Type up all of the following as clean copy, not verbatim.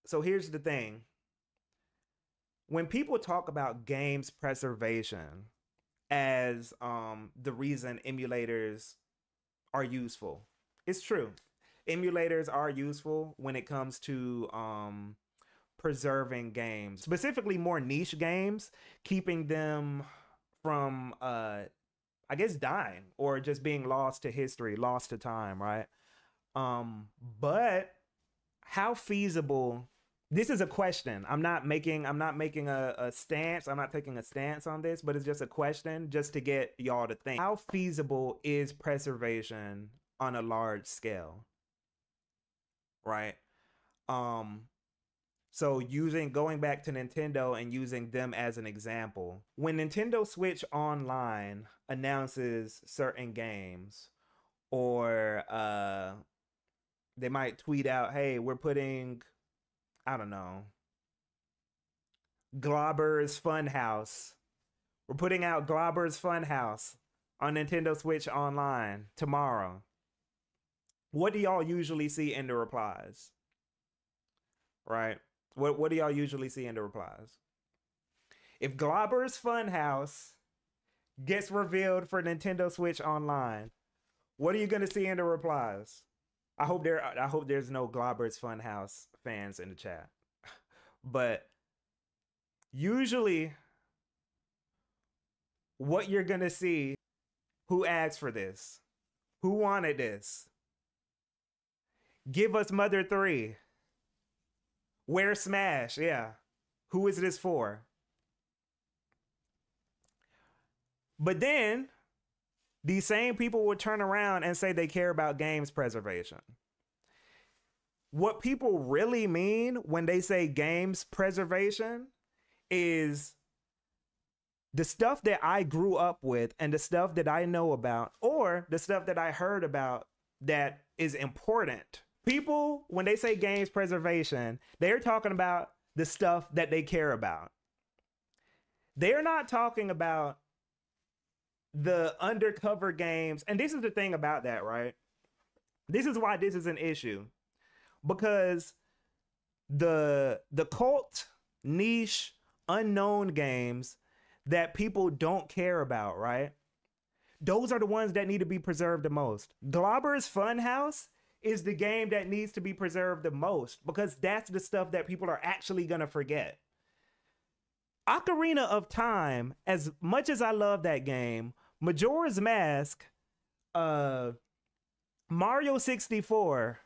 So here's the thing. When people talk about games preservation as the reason emulators are useful, it's true. Emulators are useful when it comes to preserving games, specifically more niche games, keeping them from I guess dying or just being lost to history, lost to time, right? But how feasible, this is a question. I'm not making a stance. I'm not taking a stance on this, but it's just a question just to get y'all to think. How feasible is preservation on a large scale? Right? So going back to Nintendo and using them as an example, when Nintendo Switch Online announces certain games, or they might tweet out, hey, we're putting, I don't know, Globber's Funhouse. We're putting out Globber's Funhouse on Nintendo Switch Online tomorrow. What do y'all usually see in the replies? Right? What do y'all usually see in the replies? If Globber's Funhouse gets revealed for Nintendo Switch Online, what are you gonna see in the replies? I hope there's no Globber's Funhouse fans in the chat. But usually what you're gonna see, who asked for this? Who wanted this? Give us Mother 3. Where's Smash? Yeah. Who is this for? But then these same people will turn around and say they care about games preservation. What people really mean when they say games preservation is the stuff that I grew up with and the stuff that I know about, or the stuff that I heard about that is important. People, when they say games preservation, they're talking about the stuff that they care about. They're not talking about the undercover games. And this is the thing about that, right? This is why this is an issue. Because the cult, niche, unknown games that people don't care about, right? Those are the ones that need to be preserved the most. Globber's Funhouse is the game that needs to be preserved the most, because that's the stuff that people are actually gonna forget. Ocarina of Time, as much as I love that game, Majora's Mask, Mario 64,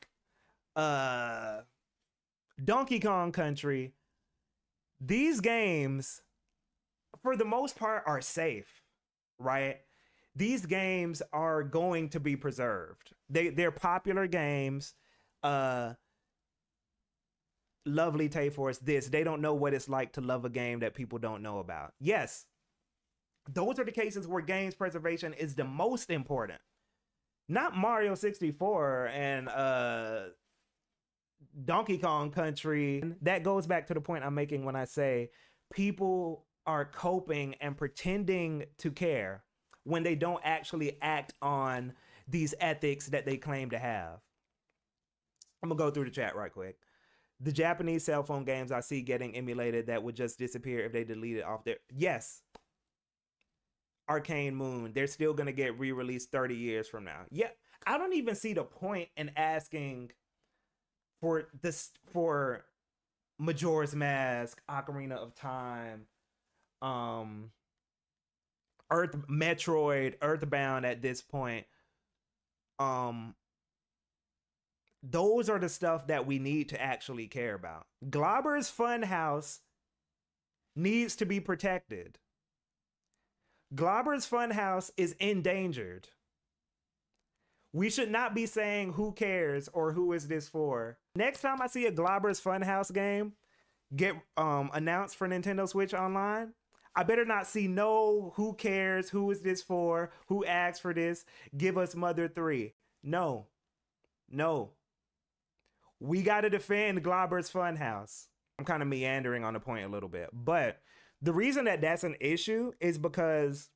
Donkey Kong Country, these games, for the most part, are safe, right? These games are going to be preserved. They're popular games. Lovely Tay Force, they don't know what it's like to love a game that people don't know about. Yes, those are the cases where games preservation is the most important. Not Mario 64 and Donkey Kong Country. That goes back to the point I'm making when I say people are coping and pretending to care when they don't actually act on these ethics that they claim to have. I'm gonna go through the chat right quick. The Japanese cell phone games I see getting emulated that would just disappear if they delete it off there. Yes. Arcane Moon, they're still gonna get re-released 30 years from now. Yeah, I don't even see the point in asking for this, for Majora's Mask, Ocarina of Time, Metroid, Earthbound at this point. Those are the stuff that we need to actually care about. Globber's Funhouse needs to be protected. Globber's Funhouse is endangered. We should not be saying who cares or who is this for. Next time I see a Globber's Funhouse game get announced for Nintendo Switch Online, I better not see no who cares, who is this for, who asked for this, give us Mother 3. No. No. We got to defend Globber's Funhouse. I'm kind of meandering on the point a little bit, but the reason that that's an issue is because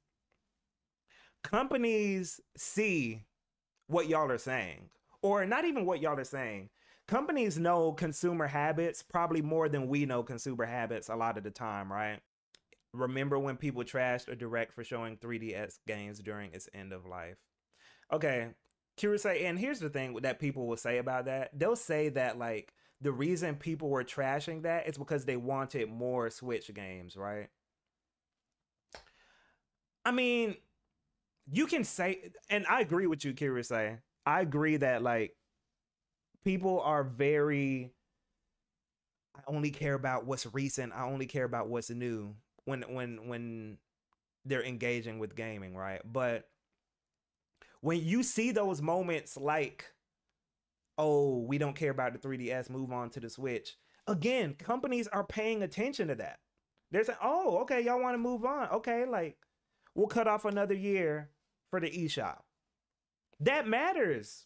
companies see what y'all are saying, or not even what y'all are saying. companies know consumer habits probably more than we know consumer habits a lot of the time, right? Remember when people trashed a direct for showing 3DS games during its end of life? Okay, Kirusei, and here's the thing that people will say about that. They'll say that like the reason people were trashing that is because they wanted more Switch games, right? I mean, you can say, and I agree with you, Kirusei. I agree that like people are very, I only care about what's recent. I only care about what's new when they're engaging with gaming, right? But when you see those moments like, oh, we don't care about the 3DS, move on to the Switch. Again, companies are paying attention to that. They're saying, oh, okay, y'all want to move on. Okay, like we'll cut off another year for the eShop. That matters.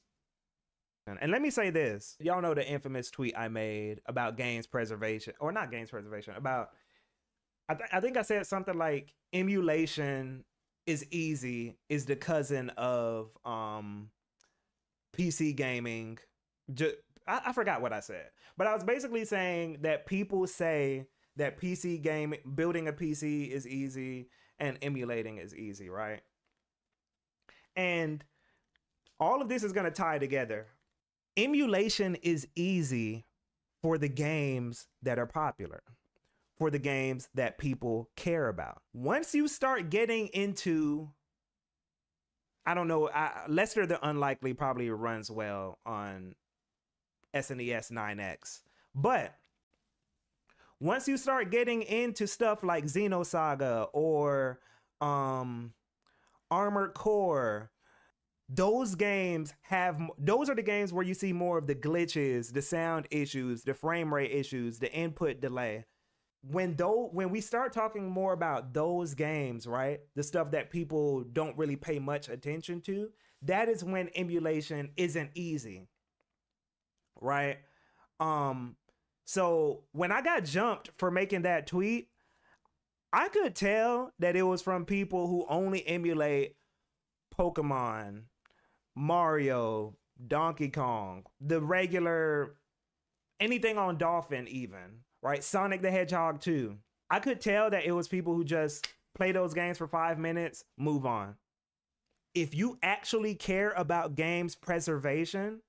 And let me say this. Y'all know the infamous tweet I made about games preservation, or not games preservation, about, I think I said something like emulation is easy, is the cousin of PC gaming. I forgot what I said, but I was basically saying that people say that PC game, building a PC is easy and emulating is easy, right? And all of this is going to tie together. Emulation is easy for the games that are popular, for the games that people care about. Once you start getting into, I don't know, Lester the Unlikely probably runs well on SNES 9X. But once you start getting into stuff like Xenosaga or Armored Core, those games those are the games where you see more of the glitches, the sound issues, the frame rate issues, the input delay. When we start talking more about those games, right, the stuff that people don't really pay much attention to, that is when emulation isn't easy, right? So when I got jumped for making that tweet, I could tell that it was from people who only emulate Pokemon, Mario, Donkey Kong, the regular, anything on Dolphin even, right? Sonic the Hedgehog 2. I could tell that it was people who just play those games for 5 minutes, move on. If you actually care about games preservation,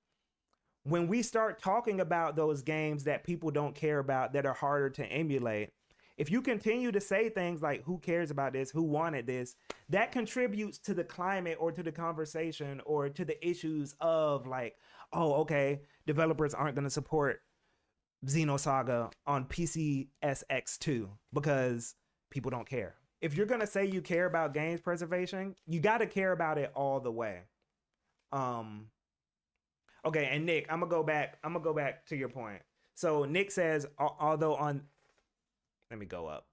when we start talking about those games that people don't care about, that are harder to emulate, if you continue to say things like, who cares about this, who wanted this, that contributes to the climate or to the conversation or to the issues of like, oh, okay, developers aren't going to support Xenosaga on PCSX2 because people don't care. If you're going to say you care about games preservation, you got to care about it all the way. Okay, and Nick, I'm gonna go back to your point. So Nick says, although on, let me go up.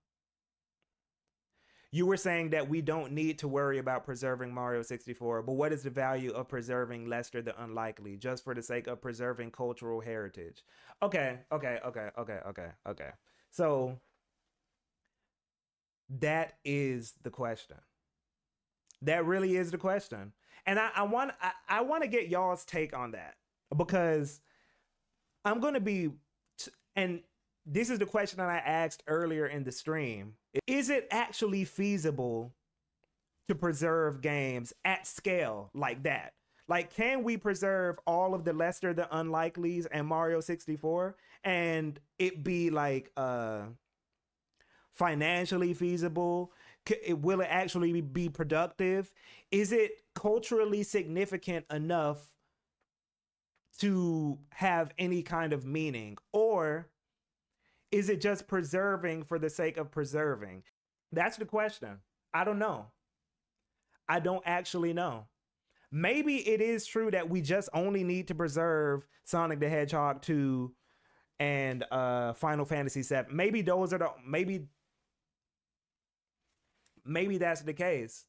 You were saying that we don't need to worry about preserving Mario 64, but what is the value of preserving Lester the Unlikely just for the sake of preserving cultural heritage? Okay. So that is the question. That really is the question. And I want to get y'all's take on that, because I'm going to be, and this is the question that I asked earlier in the stream. Is it actually feasible to preserve games at scale like that? Like, can we preserve all of the Lester the Unlikelies and Mario 64 and it be like financially feasible? Will it actually be productive? Is it culturally significant enough to have any kind of meaning? Or is it just preserving for the sake of preserving? That's the question. I don't know. I don't actually know. Maybe it is true that we just only need to preserve Sonic the Hedgehog 2 and Final Fantasy 7. Maybe those are the, maybe that's the case.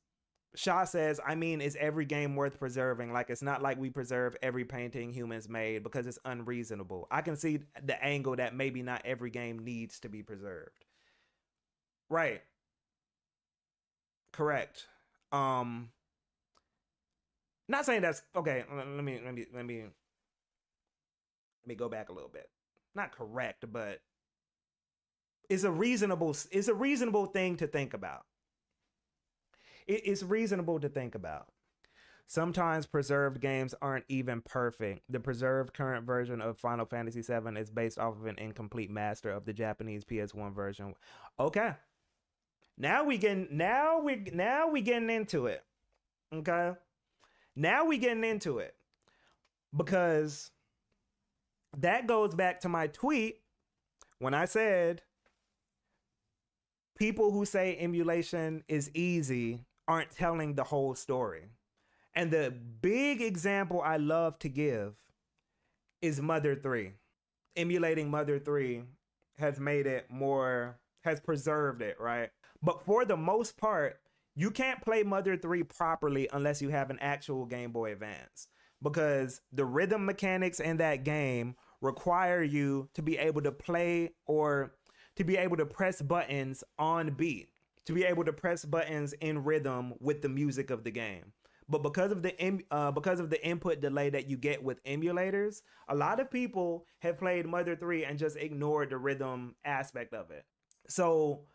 Shaw says, I mean, is every game worth preserving? Like, it's not like we preserve every painting humans made because it's unreasonable. I can see the angle that maybe not every game needs to be preserved. Right. Correct. Not saying that's okay. Let me Let me go back a little bit. Not correct, but it's a reasonable thing to think about. It's reasonable to think about. Sometimes preserved games aren't even perfect. The preserved current version of Final Fantasy VII is based off of an incomplete master of the Japanese PS1 version. Okay. Now we getting into it. Okay? Now we getting into it. Because that goes back to my tweet when I said people who say emulation is easy aren't telling the whole story. And the big example I love to give is Mother 3. Emulating Mother 3 has preserved it, right? But for the most part, you can't play Mother 3 properly unless you have an actual Game Boy Advance, because the rhythm mechanics in that game require you to be able to play or to be able to press buttons on beat, to be able to press buttons in rhythm with the music of the game. But because of the input delay that you get with emulators, a lot of people have played Mother 3 and just ignored the rhythm aspect of it. So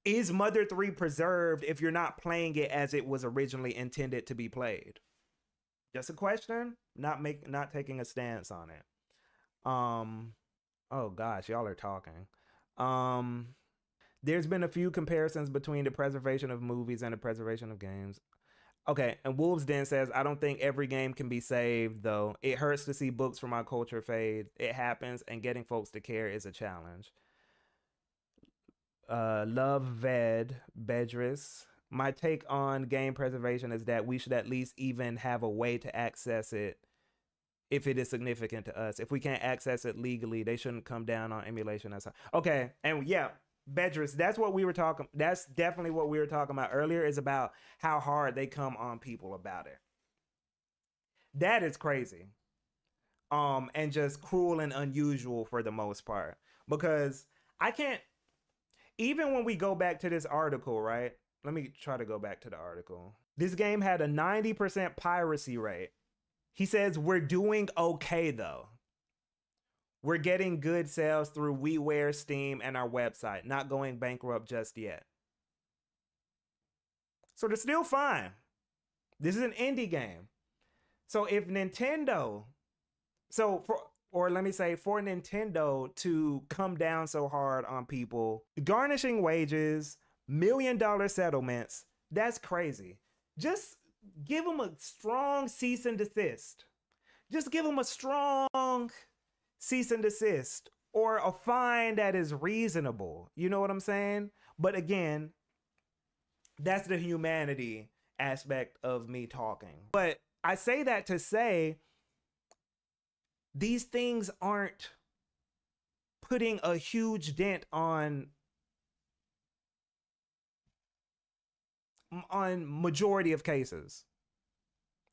is Mother 3 preserved if you're not playing it as it was originally intended to be played? Just a question, not taking a stance on it. Oh gosh, y'all are talking. There's been a few comparisons between the preservation of movies and the preservation of games. Okay, and Wolves Den says, I don't think every game can be saved, though. It hurts to see books from our culture fade. It happens, and getting folks to care is a challenge. Love Bedris. My take on game preservation is that we should at least even have a way to access it if it is significant to us. If we can't access it legally, they shouldn't come down on emulation. Okay, and yeah, Bedris, that's definitely what we were talking about earlier, is about how hard they come on people about it. That is crazy. And just cruel and unusual for the most part. Because I can't, even when we go back to this article, right? Let me try to go back to the article. This game had a 90% piracy rate. He says, we're doing okay though. We're getting good sales through WiiWare, Steam, and our website. Not going bankrupt just yet. So they're still fine. This is an indie game. So if Nintendo, for Nintendo to come down so hard on people, garnishing wages, $1 million settlements, that's crazy. Just give them a strong cease and desist. Just give them a strong cease and desist, or a fine that is reasonable. You know what I'm saying? But again, that's the humanity aspect of me talking. But I say that to say these things aren't putting a huge dent on majority of cases.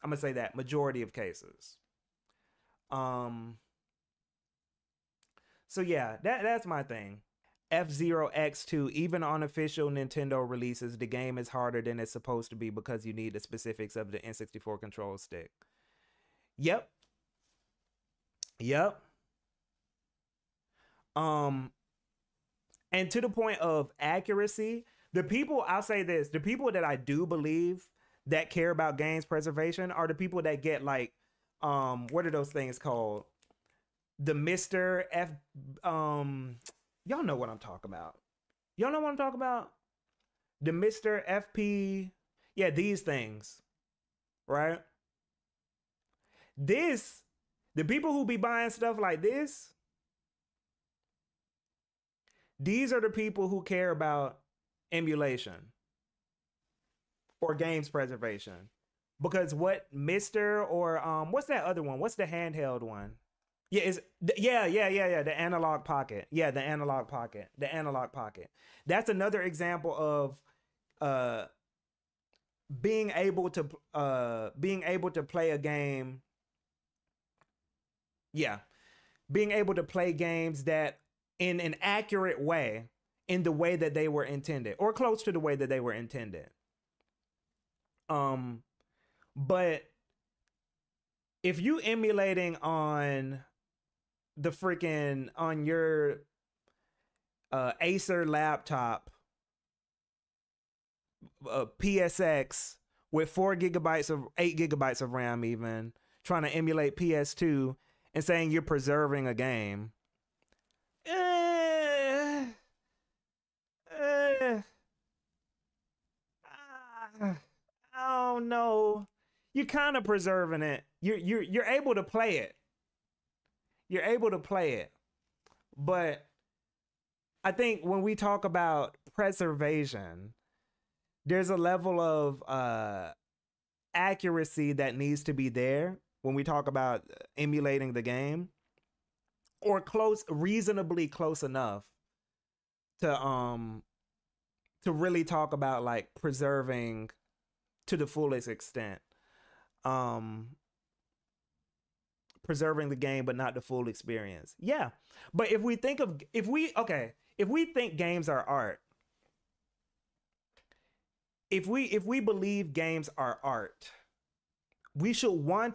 I'm gonna say that majority of cases. So yeah, that's my thing. F0X2, even on official Nintendo releases, the game is harder than it's supposed to be because you need the specifics of the N64 control stick. Yep. And to the point of accuracy, I'll say this, the people that I do believe that care about games preservation are the people that get like, what are those things called? The Mr. F, y'all know what I'm talking about. Y'all know what I'm talking about? The Mr. FP, yeah, these things, right? The people who be buying stuff like this, these are the people who care about emulation or games preservation. Because what Mr. or what's that other one? What's the handheld one? Yeah, the analog pocket. Yeah, the analog pocket. The analog pocket. That's another example of being able to play a game. Yeah. Being able to play games that in an accurate way, in the way that they were intended, or close to the way that they were intended. But if you emulating on the freaking on your Acer laptop, PSX with 8 gigabytes of RAM, even trying to emulate PS2 and saying you're preserving a game. Eh, eh, ah, I don't know. You're kind of preserving it. You're able to play it. You're able to play it, but I think when we talk about preservation, there's a level of accuracy that needs to be there when we talk about emulating the game, or reasonably close enough to really talk about like preserving to the fullest extent. Um Preserving the game but not the full experience. Yeah. But if we think games are art, if we believe games are art, we should want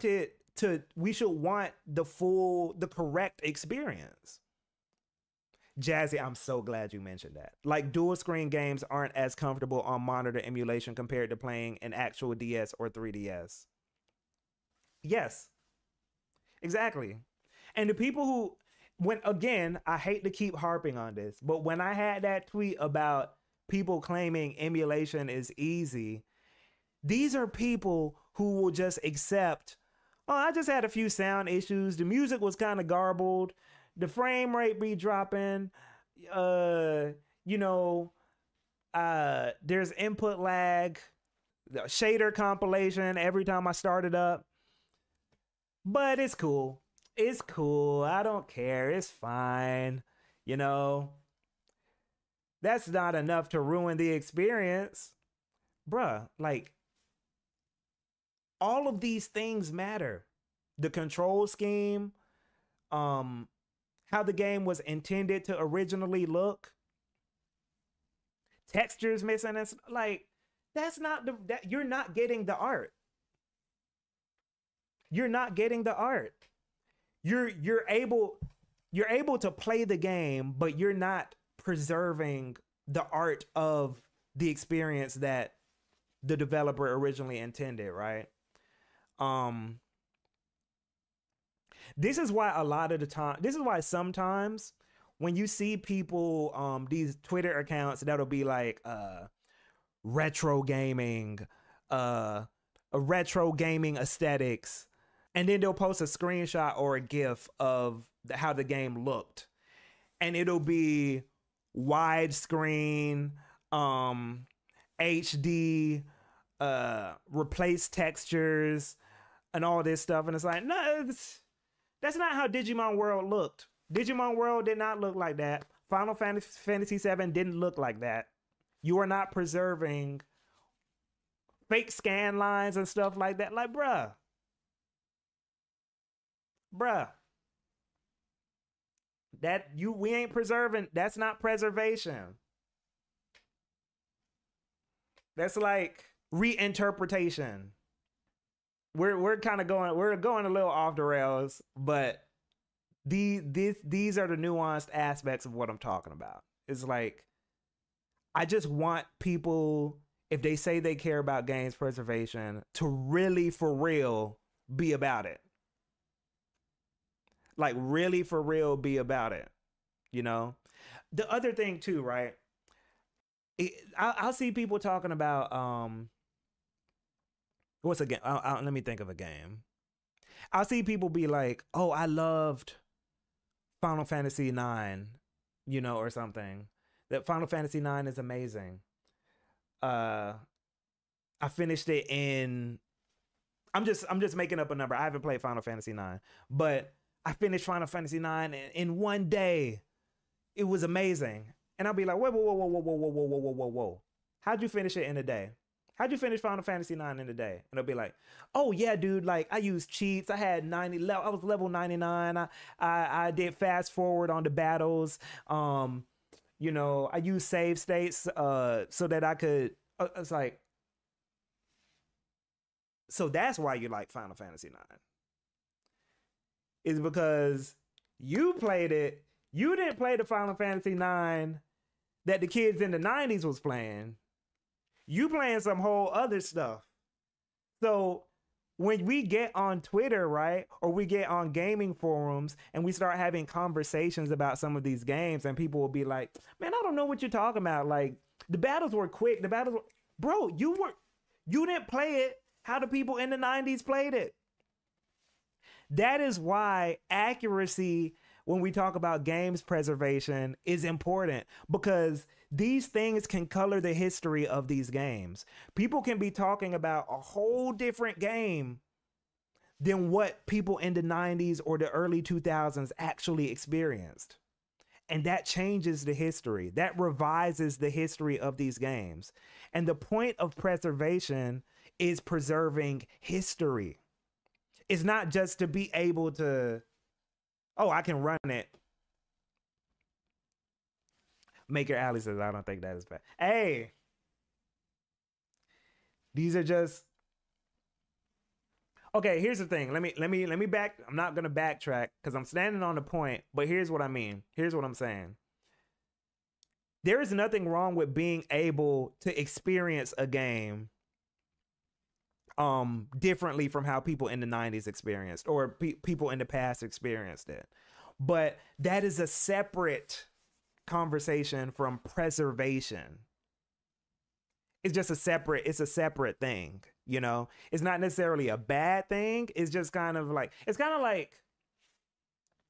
the correct experience. Jazzy, I'm so glad you mentioned that. Like, dual screen games aren't as comfortable on monitor emulation compared to playing an actual DS or 3DS. Yes, exactly. And the people who, when again, I hate to keep harping on this, but when I had that tweet about people claiming emulation is easy, these are people who will just accept, oh, I just had a few sound issues. The music was kind of garbled. The frame rate be dropping. You know, there's input lag, the shader compilation every time I start it up. But it's cool. It's cool. I don't care. It's fine. You know, that's not enough to ruin the experience. Bruh, like, all of these things matter. The control scheme, how the game was intended to originally look, textures missing. It's like, that's not you're not getting the art. You're not getting the art. You're able to play the game, but you're not preserving the art of the experience that the developer originally intended, right? This is why sometimes when you see people, these Twitter accounts that'll be like retro gaming, a retro gaming aesthetics, and then they'll post a screenshot or a GIF of how the game looked, and it'll be widescreen, HD, replace textures, and all this stuff, and it's like, no, that's not how Digimon World looked. Digimon World did not look like that. Final Fantasy VII didn't look like that. You are not preserving fake scan lines and stuff like that. Like, bruh. We ain't preserving. That's not preservation. That's like reinterpretation. We're kind of going a little off the rails, but these are the nuanced aspects of what I'm talking about. It's like, I just want people, if they say they care about games preservation, to really for real be about it. Like, really for real be about it. You know? The other thing too, right? I'll see people talking about what's a game? Let me think of a game. I'll see people be like, "Oh, I loved Final Fantasy IX," or something. That Final Fantasy IX is amazing. I finished it in. I'm just making up a number. I haven't played Final Fantasy IX, but I finished Final Fantasy IX in one day. It was amazing, and I'll be like, "Whoa, whoa, whoa, whoa, whoa, whoa, whoa, whoa, whoa, whoa, whoa! How'd you finish it in a day? How'd you finish Final Fantasy IX in a day?" And they'll be like, "Oh yeah, dude, like I used cheats. I had 90 I was level 99. I did fast forward on the battles. I used save states so that I could it's like, so that's why you like Final Fantasy IX. Is because You played it. You didn't play the Final Fantasy 9 that the kids in the 90s was playing. You playing some whole other stuff. So when we get on Twitter, right, or we get on gaming forums and we start having conversations about some of these games, and people will be like, man, I don't know what you're talking about. Like, the battles were quick. The battles were, bro, you didn't play it how the people in the 90s played it. That is why accuracy, when we talk about games preservation, is important, because these things can color the history of these games. People can be talking about a whole different game than what people in the 90s or the early 2000s actually experienced. And that changes the history. That revises the history of these games. And the point of preservation is preserving history. It's not just to be able to, oh, I can run it. Maker Alley says, I don't think that is bad. Hey, these are just, okay, here's the thing. Let me back. I'm not gonna backtrack because I'm standing on the point, but here's what I mean. Here's what I'm saying. There is nothing wrong with being able to experience a game differently from how people in the 90s experienced, or people in the past experienced it. But that is a separate conversation from preservation. It's just a separate thing, you know? It's not necessarily a bad thing. It's just kind of like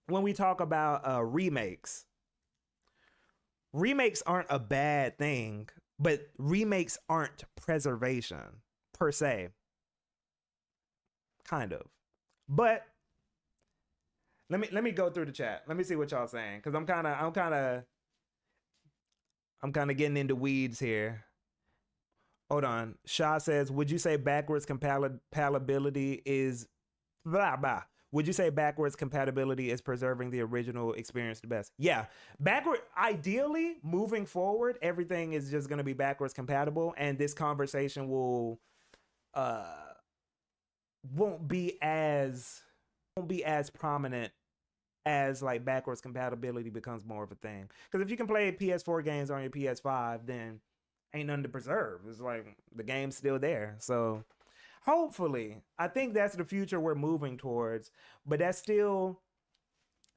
when we talk about remakes. Remakes aren't a bad thing, but remakes aren't preservation per se. Kind of. But let me go through the chat. Let me see what y'all saying, because I'm kind of getting into weeds here. Hold on. Shaw says, would you say backwards compatibility is blah blah? Would you say backwards compatibility is preserving the original experience the best? Yeah. Ideally, moving forward, everything is just going to be backwards compatible, and this conversation won't be as prominent as like backwards compatibility becomes more of a thing. Because if you can play PS4 games on your PS5, then ain't nothing to preserve. It's like the game's still there. So hopefully, I think that's the future we're moving towards. But that's still,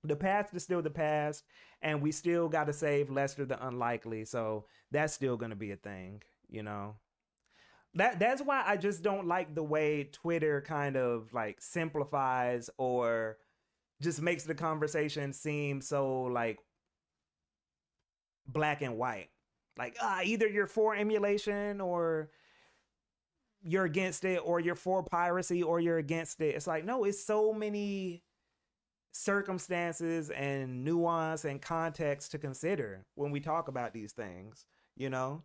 the past is still the past, and we still got to save Lester the Unlikely. So that's still going to be a thing, you know. That's why I just don't like the way Twitter kind of like simplifies or just makes the conversation seem so like black and white. Like, either you're for emulation or you're against it, or you're for piracy or you're against it. It's like, no, it's so many circumstances and nuance and context to consider when we talk about these things, you know?